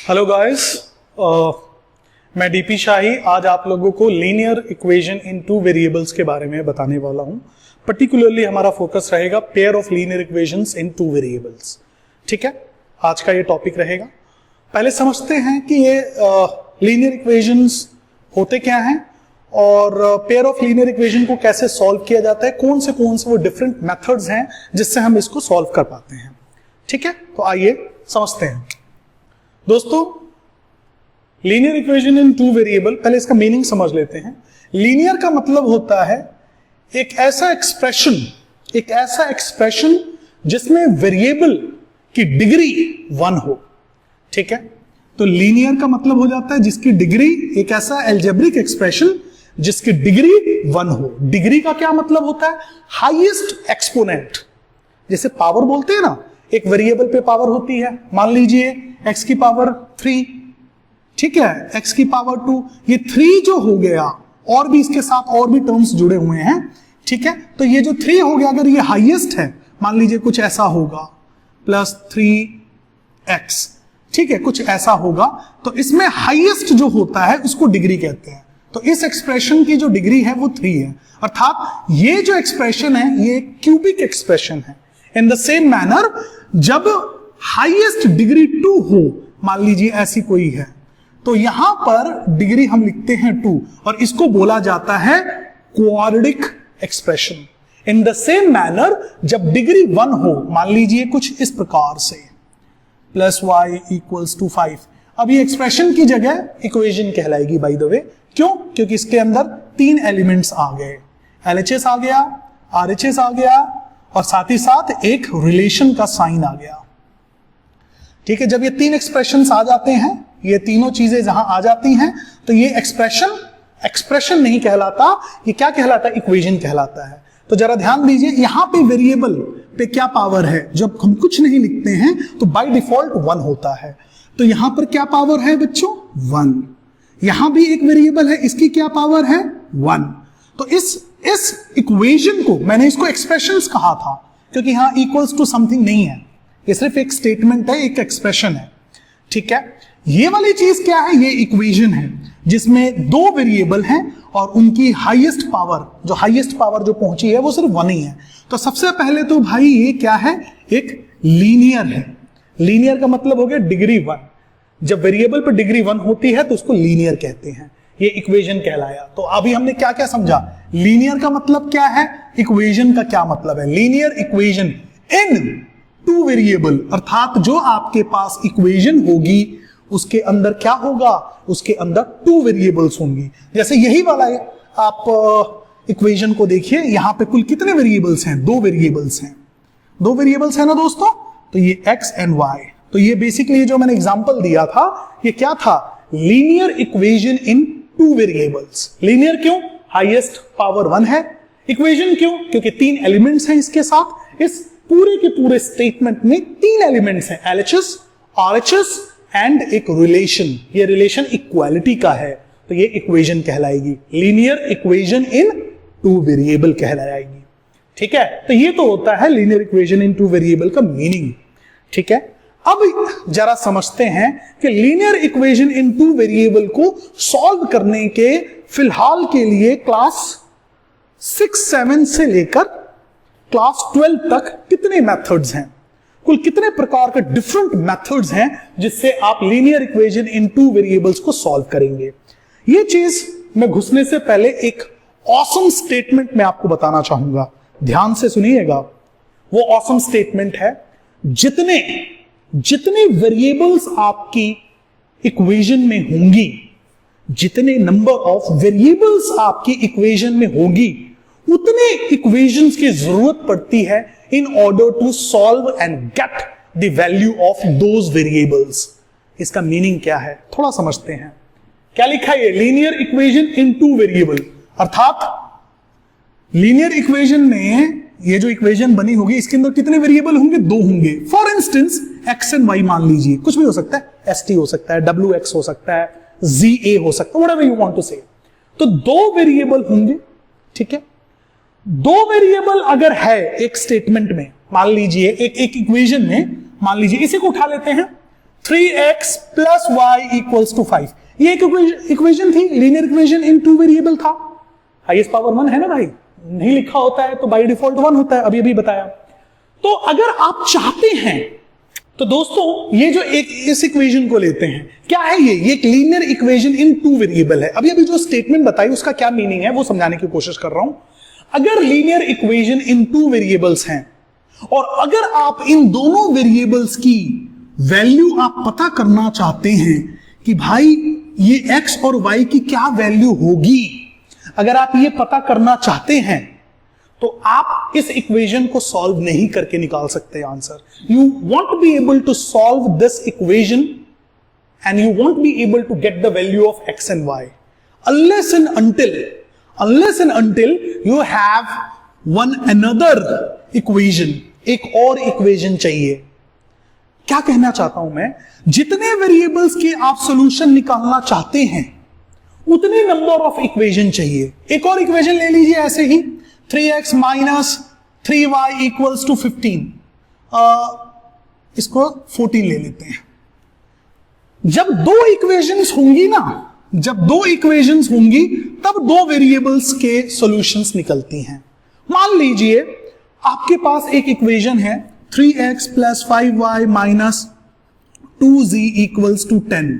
Hello guys, मैं DP शाही आज आप लोगों को लीनियर इक्वेशन इन टू वेरिएबल्स के बारे में बताने वाला हूं। पर्टिकुलरली हमारा फोकस रहेगा pair of linear equations in two variables. ठीक है, आज का ये टॉपिक रहेगा। पहले समझते हैं कि ये लीनियर इक्वेशंस होते क्या हैं और पेयर ऑफ लीनियर इक्वेशन को कैसे सॉल्व किया जाता है, कौन से वो डिफरेंट मेथड्स हैं जिससे हम इसको सॉल्व कर पाते हैं। ठीक है, तो आइए समझते हैं दोस्तों। लीनियर इक्वेशन इन टू वेरिएबल, पहले इसका मीनिंग समझ लेते हैं। लीनियर का मतलब होता है एक ऐसा एक्सप्रेशन जिसमें वेरिएबल की डिग्री 1 हो। ठीक है, तो लीनियर का मतलब हो जाता है जिसकी डिग्री, एक ऐसा एल्जेब्रिक एक्सप्रेशन जिसकी डिग्री 1 हो। डिग्री का क्या मतलब होता है? Highest exponent. जैसे पावर बोलते हैं ना, एक वेरिएबल पे पावर होती है, मान लीजिए x की पावर 3, ठीक है, x की पावर 2, ये 3 जो हो गया, और भी इसके साथ और भी टर्म्स जुड़े हुए हैं। ठीक है, तो ये जो 3 हो गया, अगर ये हाईएस्ट है, मान लीजिए कुछ ऐसा होगा प्लस 3x, ठीक है, कुछ ऐसा होगा, तो इसमें हाईएस्ट जो होता है उसको डिग्री कहते हैं। तो इस एक्सप्रेशन की जो डिग्री है वो 3 है, अर्थात ये जो एक्सप्रेशन है ये क्यूबिक एक्सप्रेशन है। इन द सेम मैनर, जब हाईएस्ट डिग्री 2 हो, मान लीजिए ऐसी कोई है, तो यहां पर डिग्री हम लिखते हैं 2 और इसको बोला जाता है quadratic expression. In the same manner, जब डिग्री 1 हो, मान लीजिए कुछ इस प्रकार से प्लस y इक्वल्स टू 5, अब ये एक्सप्रेशन की जगह इक्वेशन कहलाएगी बाय द वे। क्यों? क्योंकि इसके अंदर 3 एलिमेंट्स आ गए, LHS आ गया, RHS आ गया और साथ ही साथ एक रिलेशन का साइन आ गया। ठीक है, जब ये 3 एक्सप्रेशंस आ जाते हैं, ये तीनों चीजें जहां आ जाती हैं, तो ये एक्सप्रेशन नहीं कहलाता, ये क्या कहलाता है? इक्वेशन कहलाता है। तो जरा ध्यान दीजिए, यहां पे वेरिएबल पे क्या पावर है? जब हम कुछ नहीं लिखते हैं तो बाय डिफॉल्ट 1 होता है। तो यहां पर क्या पावर है बच्चों? 1। यहां भी एक वेरिएबल है, इसकी क्या पावर है? 1। तो इस इक्वेशन को मैंने इसको एक्सप्रेशंस कहा था, क्योंकि यहां इक्वल्स टू समथिंग नहीं है, ये सिर्फ एक स्टेटमेंट है, एक एक्सप्रेशन है। ठीक है, ये वाली चीज क्या है? ये इक्वेशन है जिसमें 2 वेरिएबल हैं और उनकी हाईएस्ट पावर जो पहुंची है वो सिर्फ 1 ही है। तो सबसे पहले तो भाई ये क्या है? एक लीनियर है। लीनियर का मतलब हो गया डिग्री 1। जब वेरिएबल पर डिग्री 1 होती है तो उसको लीनियर कहते हैं। ये इक्वेशन कहलाया। तो अभी हमने क्या क्या समझा? लीनियर का मतलब क्या है, इक्वेशन का क्या मतलब है। लीनियर इक्वेशन इन टू वेरिएबल, अर्थात जो आपके पास इक्वेशन होगी उसके अंदर क्या होगा? उसके अंदर 2 वेरिएबल्स होंगी। जैसे यही वाला है, आप इक्वेशन को देखिए, यहां पे कुल कितने वेरिएबल्स हैं? 2 वेरिएबल्स हैं। 2 वेरिएबल्स है ना दोस्तों, तो ये x एंड y। तो ये बेसिकली जो मैंने एग्जांपल दिया था, ये क्या था? Linear equation in 2 variables. Linear क्यों? हाईएस्ट पावर 1 है। इक्वेशन क्यों? क्योंकि 3 एलिमेंट्स हैं इसके साथ। इस पूरे के पूरे स्टेटमेंट में 3 एलिमेंट्स हैं, LHS, RHS एंड एक रिलेशन। ये रिलेशन इक्वालिटी का है, तो ये इक्वेशन कहलाएगी। लीनियर इक्वेशन इन 2 वेरिएबल कहलाएगी। ठीक है, तो ये तो होता है लीनियर इक्वेशन इन 2 वेरिएबल का मीनिंग। ठीक है, अब जरा समझते हैं कि लीनियर इक्वेशन इन 2 वेरिएबल को सॉल्व करने के फिलहाल के लिए क्लास 6-7 से लेकर क्लास 12 तक कितने मेथड्स हैं, कुल कितने प्रकार के डिफरेंट मेथड्स हैं जिससे आप लीनियर इक्वेशन इन 2 वेरिएबल्स को सॉल्व करेंगे। ये चीज मैं घुसने से पहले एक ऑसम स्टेटमेंट मैं आपको बताना चाहूंगा, ध्यान से सुनिएगा। वो ऑसम स्टेटमेंट है, जितने वेरिएबल्स आपकी इक्वेशन में होंगी, जितने नंबर ऑफ वेरिएबल्स आपकी इक्वेशन में होगी, उतने इक्वेशंस की जरूरत पड़ती है in order to solve and get the value of those variables. इसका मीनिंग क्या है थोड़ा समझते हैं। क्या लिखा है? लीनियर इक्वेशन इन 2 वेरिएबल, अर्थात लीनियर इक्वेशन में ये जो इक्वेशन बनी होगी इसके अंदर कितने वेरिएबल होंगे? 2 होंगे। फॉर इंस्टेंस x एंड y मान लीजिए, कुछ भी हो सकता है, st हो सकता है, wx हो सकता है, za हो सकता है, व्हाटएवर यू वांट टू से। तो 2 वेरिएबल होंगे। ठीक है, 2 वेरिएबल अगर है एक स्टेटमेंट में, मान लीजिए एक इक्वेशन में, मान लीजिए इसी को उठा लेते हैं, 3x plus Y equals to 5। ये एक इक्वेशन थी, लीनियर इक्वेशन इन टू वेरिएबल था। हाईएस्ट पावर 1 है ना भाई, नहीं लिखा होता है तो बाय डिफॉल्ट 1 होता है, अभी बताया। तो अगर आप चाहते हैं तो दोस्तों ये जो एक इस इक्वेशन को लेते हैं, क्या है ये एक लीनियर इक्वेशन इन टू वेरिएबल है। अभी जो स्टेटमेंट बताई उसका क्या मीनिंग है वो समझाने की कोशिश कर रहा हूं। अगर लीनियर इक्वेशन इन टू वेरिएबल्स हैं और अगर आप इन दोनों वेरिएबल्स की वैल्यू आप पता करना चाहते हैं कि भाई ये x और y की क्या वैल्यू होगी, अगर आप ये पता करना चाहते हैं तो आप इस इक्वेशन को सॉल्व नहीं करके निकाल सकते answer. You won't be able to solve this equation and you won't be able to get the value of x एंड y unless and until you have one another equation, एक और equation चाहिए। क्या कहना चाहता हूं मैं, जितने वेरिएबल्स के आप सॉल्यूशन निकालना चाहते हैं उतने नंबर ऑफ इक्वेशन चाहिए। एक और इक्वेशन ले लीजिए ऐसे ही, 3x minus 3y equals to 15, इसको 14 ले लेते हैं। जब दो इक्वेशंस होंगी ना, जब दो इक्वेशंस होंगी तब दो वेरिएबल्स के सॉल्यूशंस निकलती हैं। मान लीजिए आपके पास एक इक्वेशन है 3x plus 5y minus 2z equals to 10।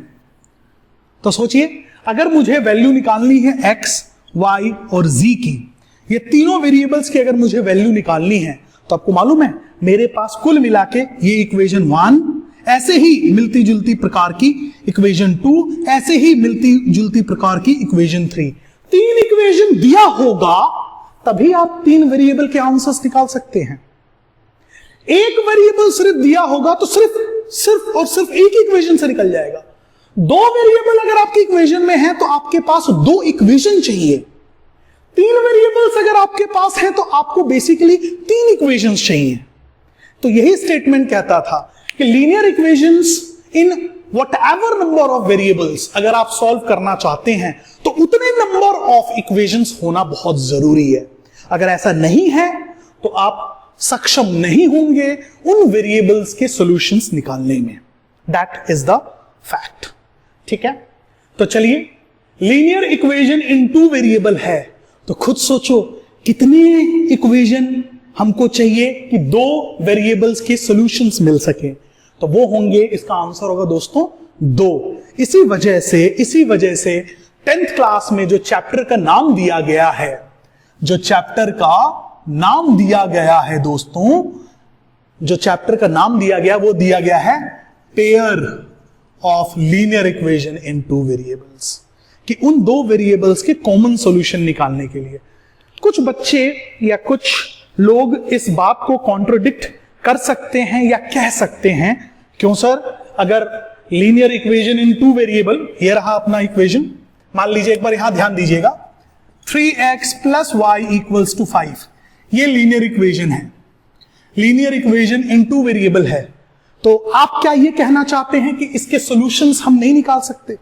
तो सोचिए अगर मुझे वैल्यू निकालनी है x, y और z की, ये तीनों वेरिएबल्स की अगर मुझे वैल्यू निकालनी है तो आपको मालूम है मेरे पास कुल मिला के ये इक्वेशन 1, ऐसे ही मिलती जुलती प्रकार की इक्वेशन 2, ऐसे ही मिलती जुलती प्रकार की इक्वेशन 3। तीन इक्वेशन दिया होगा तभी आप तीन वेरिएबल के आंसर्स निकाल सकते हैं। एक वेरिएबल सिर्फ दिया होगा तो सिर्फ और सिर्फ एक इक्वेशन से निकल जाएगा। दो वेरिएबल अगर आपकी इक्वेशन में है तो आपके पास दो इक्वेशन चाहिए। तीन वेरिएबल्स अगर आपके पास है तो आपको बेसिकली तीन इक्वेशंस चाहिए। तो यही स्टेटमेंट कहता था कि linear equations in whatever number of variables अगर आप सॉल्व करना चाहते हैं तो उतने नंबर ऑफ इक्वेशंस होना बहुत जरूरी है। अगर ऐसा नहीं है तो आप सक्षम नहीं होंगे उन वेरिएबल्स के सॉल्यूशंस निकालने में। That is the fact. ठीक है, तो चलिए लीनियर इक्वेशन इन टू वेरिएबल है तो खुद सोचो कितने इक्वेशन हमको चाहिए कि दो वेरिएबल्स के सॉल्यूशंस मिल सके। तो वो होंगे, इसका आंसर होगा दोस्तों 2। इसी वजह से 10th क्लास में जो चैप्टर का नाम दिया गया है, दोस्तों, जो चैप्टर का नाम दिया गया वो दिया गया है pair of linear equation in two variables, कि उन दो वेरिएबल्स के कॉमन सॉल्यूशन निकालने के लिए। कुछ बच्चे या कुछ लोग इस बात को कॉन्ट्रोडिक्ट कर सकते हैं या कह सकते हैं, क्यों सर, अगर लीनियर इक्वेशन इन टू वेरिएबल, ये रहा अपना इक्वेशन, मान लीजिए एक बार यहां ध्यान दीजिएगा, 3x plus y equals to 5, ये लीनियर इक्वेशन है, लीनियर इक्वेशन इन टू वेरिएबल है। तो आप क्या ये कहना चाहते हैं कि इसके सॉल्यूशंस हम नहीं निकाल सकते?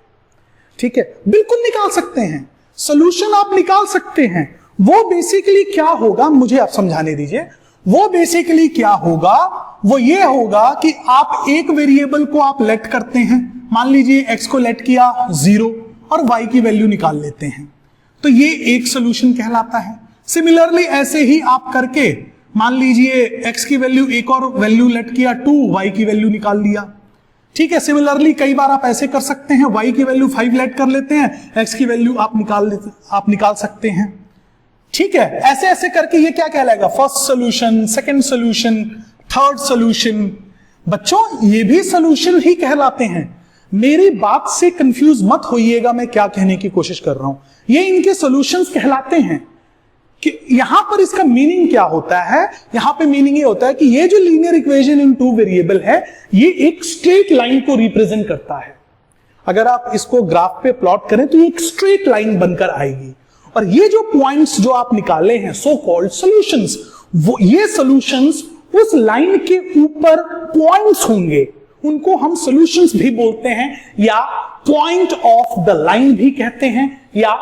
ठीक है, बिल्कुल निकाल सकते हैं, सॉल्यूशन आप निकाल सकते हैं। वो बेसिकली क्या होगा मुझे आप समझाने दीजिए। वो बेसिकली क्या होगा, वो ये होगा कि आप एक वेरिएबल को आप लेट करते हैं, मान लीजिए x को लेट किया 0 और y की वैल्यू निकाल लेते हैं, तो ये एक सॉल्यूशन कहलाता है। सिमिलरली ऐसे ही आप करके मान लीजिए x की वैल्यू एक और वैल्यू लेट किया 2, y की वैल्यू निकाल लिया। ठीक है, सिमिलरली कई बार आप ऐसे कर सकते हैं, y की वैल्यू 5 लेट कर लेते हैं, x की वैल्यू आप निकाल सकते हैं। ठीक है, ऐसे ऐसे करके ये क्या कहलाएगा, first solution, second solution, third solution. बच्चों ये भी सॉल्यूशन ही कहलाते हैं, मेरी बात से कंफ्यूज मत होइएगा, मैं क्या कहने की कोशिश कर रहा हूं। ये इनके सॉल्यूशंस कहलाते हैं। कि यहां पर इसका मीनिंग क्या होता है, यहां पे मीनिंग ये होता है कि ये जो लीनियर इक्वेशन इन टू वेरिएबल है, ये एक स्ट्रेट लाइन को रिप्रेजेंट करता है। अगर आप इसको ग्राफ पे प्लॉट करें तो ये एक स्ट्रेट लाइन बनकर आएगी, और ये जो पॉइंट्स जो आप निकाले हैं सो कॉल्ड सॉल्यूशंस, वो ये सॉल्यूशंस उस लाइन के ऊपर पॉइंट्स होंगे, उनको हम सॉल्यूशंस भी बोलते हैं, या पॉइंट ऑफ द लाइन भी कहते हैं, या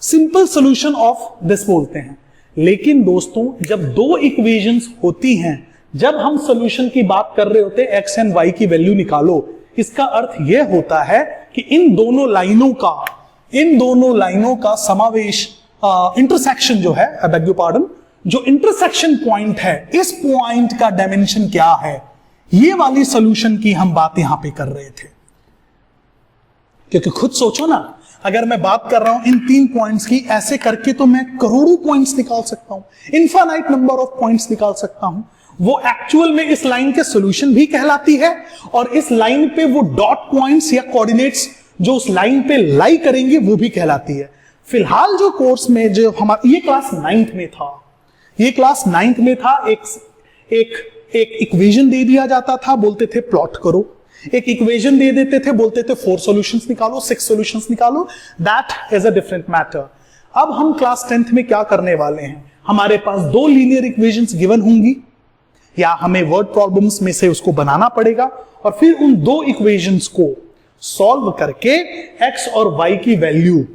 सिंपल सॉल्यूशन ऑफ दिस बोलते हैं। लेकिन दोस्तों जब दो इक्वेशंस होती हैं, जब हम सॉल्यूशन की बात कर रहे होते हैं, एक्स एंड वाई की वैल्यू निकालो, इसका अर्थ यह होता है कि इन दोनों लाइनों का समावेश, इंटरसेक्शन जो है, आई बेग योर पार्डन, जो इंटरसेक्शन पॉइंट है, इस पॉइंट का डायमेंशन क्या है, ये वाली सॉल्यूशन की हम बात यहां पे कर रहे थे। क्योंकि खुद सोचो ना, अगर मैं बात कर रहा हूं इन 3 पॉइंट्स की, ऐसे करके तो मैं करोड़ों पॉइंट्स निकाल सकता हूं, इनफाइनाइट नंबर ऑफ पॉइंट्स निकाल सकता हूं। वो एक्चुअल में इस लाइन के सॉल्यूशन भी कहलाती है, और इस लाइन पे वो डॉट पॉइंट्स या कोऑर्डिनेट्स जो उस लाइन पे लाई करेंगे वो भी कहलाती है। फिलहाल जो कोर्स में जो हमारा ये क्लास 9th में था, एक इक्वेशन दे दिया जाता था, बोलते थे प्लॉट करो, एक इक्वेशन दे देते थे, बोलते थे 4 सॉल्यूशंस निकालो, 6 सॉल्यूशंस निकालो, that is a different matter. अब हम क्लास 10th में क्या करने वाले हैं, हमारे पास 2 लीनियर इक्वेशंस गिवन होंगी, या हमें वर्ड प्रॉब्लम्स में से उसको बनाना पड़ेगा, और फिर उन 2 इक्वेशंस को सॉल्व करके x और y की वैल्यू,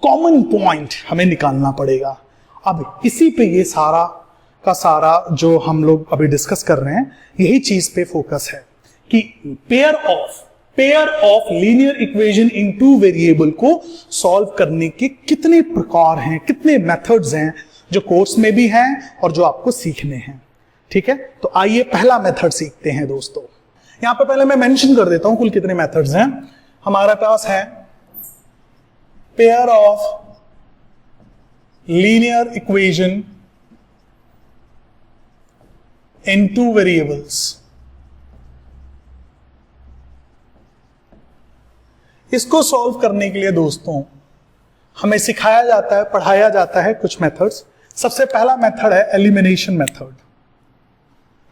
कॉमन पॉइंट हमें निकालना पड़ेगा। अब इसी पे ये सारा का सारा जो हम लोग अभी डिस्कस कर रहे हैं, यही चीज पे फोकस है कि pair of linear equation in 2 variable को सॉल्व करने के कितने प्रकार हैं, कितने मेथड्स हैं, जो कोर्स में भी हैं और जो आपको सीखने हैं। ठीक है, तो आइए पहला मेथड सीखते हैं दोस्तों। यहां पे पहले मैं मेंशन कर देता हूं कुल कितने मेथड्स हैं। हमारे पास है pair of linear equation in 2 variables. इसको सॉल्व करने के लिए दोस्तों हमें सिखाया जाता है, पढ़ाया जाता है कुछ मेथड्स। सबसे पहला मेथड है एलिमिनेशन मेथड।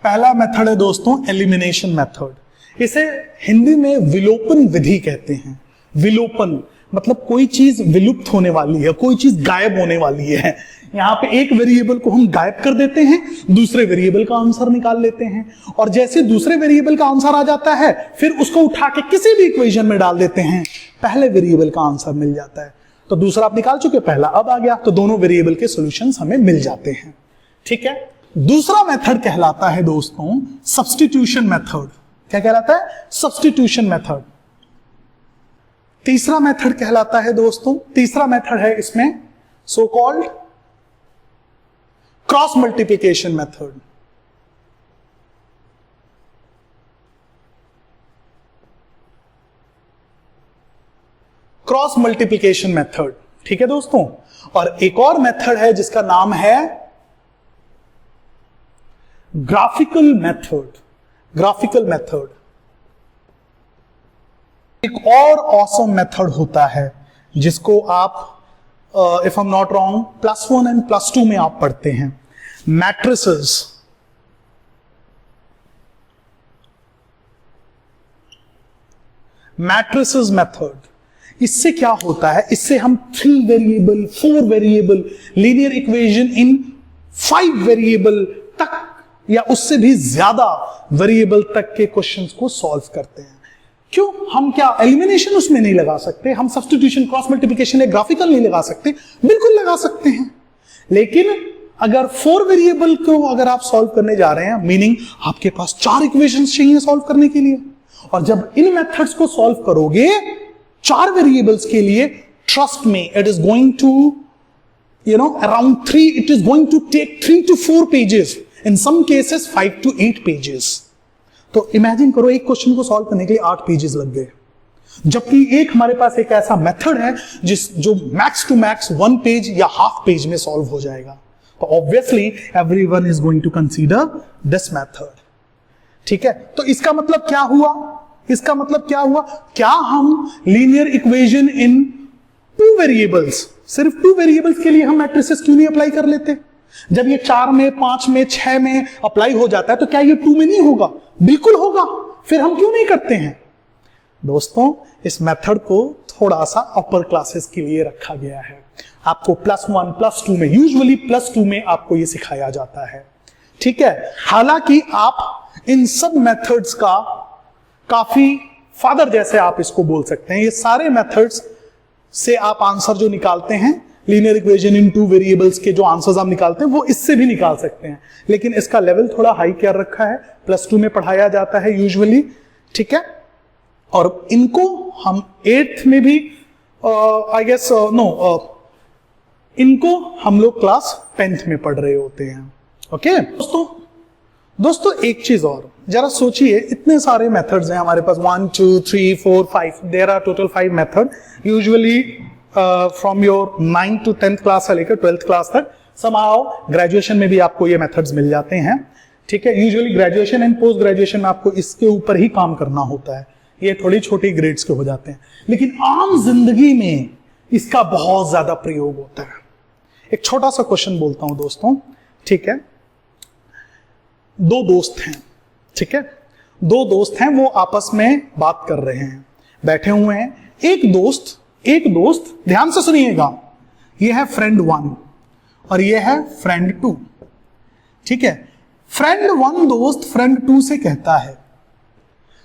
पहला मेथड है दोस्तों एलिमिनेशन मेथड। इसे हिंदी में विलोपन विधि कहते हैं। विलोपन मतलब कोई चीज विलुप्त होने वाली है, कोई चीज गायब होने वाली है। यहां पे एक वेरिएबल को हम गायब कर देते हैं, दूसरे वेरिएबल का आंसर निकाल लेते हैं, और जैसे दूसरे वेरिएबल का आंसर आ जाता है फिर उसको उठा के किसी भी इक्वेशन में डाल देते हैं, पहले वेरिएबल का आंसर मिल जाता है। तो दूसरा आप निकाल चुके, पहला अब आ गया, तो दोनों वेरिएबल के सॉल्यूशंस हमें मिल जाते हैं। ठीक है, दूसरा मेथड कहलाता है दोस्तों सब्स्टिट्यूशन मेथड। क्या कहलाता है? Substitution method. तीसरा मेथड कहलाता है दोस्तों, तीसरा मेथड है इसमें so called cross multiplication method. Cross multiplication method. ठीक है दोस्तों, और एक और मेथड है जिसका नाम है ग्राफिकल मेथड। ग्राफिकल मेथड एक और ऑसम मेथड होता है जिसको आप if I am not wrong +1 and +2 में आप पढ़ते हैं, मैट्रिसेस। Matrices method. इससे क्या होता है, इससे हम 3 वेरिएबल 4 वेरिएबल लीनियर इक्वेशन इन 5 वेरिएबल तक या उससे भी ज्यादा वेरिएबल तक के क्वेश्चंस को सॉल्व करते हैं। क्यों? हम क्या एलिमिनेशन उसमें नहीं लगा सकते? हम सब्स्टिट्यूशन, क्रॉस मल्टीप्लिकेशन या ग्राफिकल नहीं लगा सकते? बिल्कुल लगा सकते हैं। लेकिन अगर 4 वेरिएबल को अगर आप सॉल्व करने जा रहे हैं, मीनिंग आपके पास 4 इक्वेशंस चाहिए सॉल्व करने के लिए, और जब इन मेथड्स को सॉल्व करोगे 4 वेरिएबल्स के लिए, trust me it is going to around 3, it is going to take 3 to 4 pages, in some cases 5 to 8 pages. तो इमेजिन करो एक क्वेश्चन को सॉल्व करने के लिए 8 पेजेस लग गए, जबकि एक हमारे पास एक ऐसा मेथड है जो मैक्स टू मैक्स 1 पेज या हाफ पेज में सॉल्व हो जाएगा। तो obviously everyone is going to consider this method. ठीक है, तो इसका मतलब क्या हुआ? इसका मतलब क्या हुआ? क्या हम लीनियर इक्वेशन इन 2 वेरिएबल्स, सिर्फ 2 वेरिएबल्स के लिए हम मैट्रिसेस क्यों नहीं अप्लाई कर लेते? जब ये 4 में, 5 में, 6 में अप्लाई हो जाता है तो क्या ये 2 में नहीं होगा? बिल्कुल होगा। फिर हम क्यों नहीं करते हैं? दोस्तों, इस मेथड को थोड़ा सा अपर क्लासेस के लिए रखा गया है। आपको +1, +2 में, यूजुअली +2 में आपको ये सिखाया जाता है। ठीक है, हालांकि आप इन सब मेथड्स का काफी फादर जैसे आप इसको बोल सकते हैं। ये सारे मेथड्स से आप आंसर जो निकालते हैं, लीनियर इक्वेशन इन 2 वेरिएबल्स के जो आंसर्स आप निकालते हैं वो इससे भी निकाल सकते हैं, लेकिन इसका लेवल थोड़ा हाई कर रखा है, +2 में पढ़ाया जाता है यूजुअली। ठीक है, और इनको हम 8th में भी आई गेस इनको हम लोग क्लास 10th में पढ़ रहे होते हैं। ओके दोस्तों एक चीज और जरा सोचिए, इतने सारे मेथड्स हैं हमारे पास, 1 2 3 4 5, there are total 5 method. Usually from your 9th to 10th class से लेकर 12th क्लास तक, समहाउ ग्रेजुएशन में भी आपको ये मेथड्स मिल जाते हैं। ठीक है, usually graduation and post graduation में आपको इसके ऊपर ही काम करना होता है, ये थोड़ी छोटी ग्रेड्स के हो जाते हैं, लेकिन आम जिंदगी में इसका बहुत ज्यादा प्रयोग होता है। एक छोटा सा क्वेश्चन बोलता हूं दोस्तों, ठीक है। दो दोस्त हैं, ठीक है, दो दोस्त हैं, वो आपस में बात कर रहे हैं, बैठे हुए हैं। एक दोस्त ध्यान से सुनिएगा, ये है फ्रेंड 1 और ये है फ्रेंड 2, ठीक है। फ्रेंड 1 दोस्त फ्रेंड 2 से कहता है,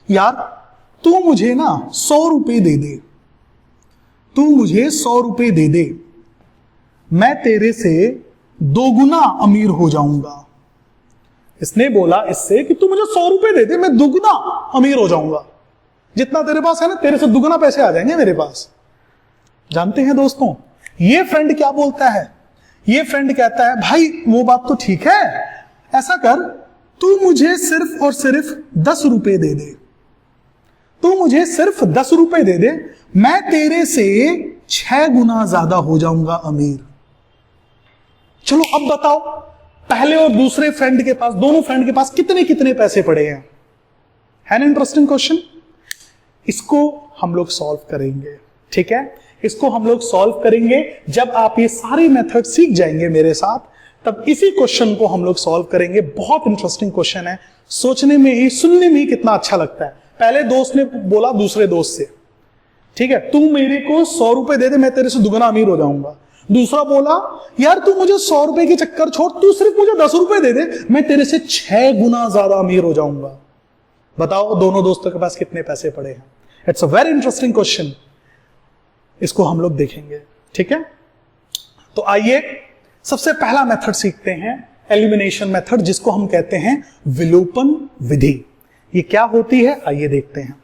यार तू मुझे ना 100 रुपए दे दे, तू मुझे 100 रुपए दे दे, मैं तेरे से 2 गुना अमीर हो जाऊंगा। इसने बोला इससे कि तू मुझे 100 रुपए दे दे, मैं 2 गुना अमीर हो जाऊंगा, जितना तेरे पास है ना, तेरे से 2 गुना पैसे आ जाएंगे मेरे पास। जानते हैं दोस्तों, ये फ्रेंड क्या बोलता है? ये फ्रेंड कहता है, भाई वो बात तो ठीक है, ऐसा कर, तू मुझे सिर्फ और सिर्फ 10 रुपए दे दे, तू मुझे सिर्फ 10 रुपए दे दे, मैं तेरे से 6 गुना ज्यादा हो जाऊंगा अमीर। चलो अब बताओ, पहले और दूसरे फ्रेंड के पास, दोनों फ्रेंड के पास कितने कितने पैसे पड़े हैं? है ना इंटरेस्टिंग क्वेश्चन। इसको हम लोग सॉल्व करेंगे, ठीक है, इसको हम लोग सॉल्व करेंगे। जब आप ये सारे मेथड सीख जाएंगे मेरे साथ, तब इसी क्वेश्चन को हम लोग सॉल्व करेंगे। बहुत इंटरेस्टिंग क्वेश्चन है, सोचने में ही, सुनने में ही कितना अच्छा लगता है। पहले दोस्त ने बोला दूसरे दोस्त से, ठीक है, तू मेरे को 100 रुपए दे दे, मैं तेरे से 2 गुना अमीर हो जाऊंगा। दूसरा बोला, यार तू मुझे 100 रुपए के चक्कर छोड़, तू सिर्फ मुझे 10 रुपए दे दे, मैं तेरे से 6 गुना ज्यादा अमीर हो जाऊंगा। बताओ दोनों दोस्तों के पास कितने पैसे पड़े हैं? It's a very interesting question, इसको हम लोग देखेंगे, ठीक है। तो आइए सबसे पहला मेथड सीखते हैं, एलिमिनेशन मेथड, जिसको हम कहते हैं विलोपन विधि। ये क्या होती है, आइए देखते हैं।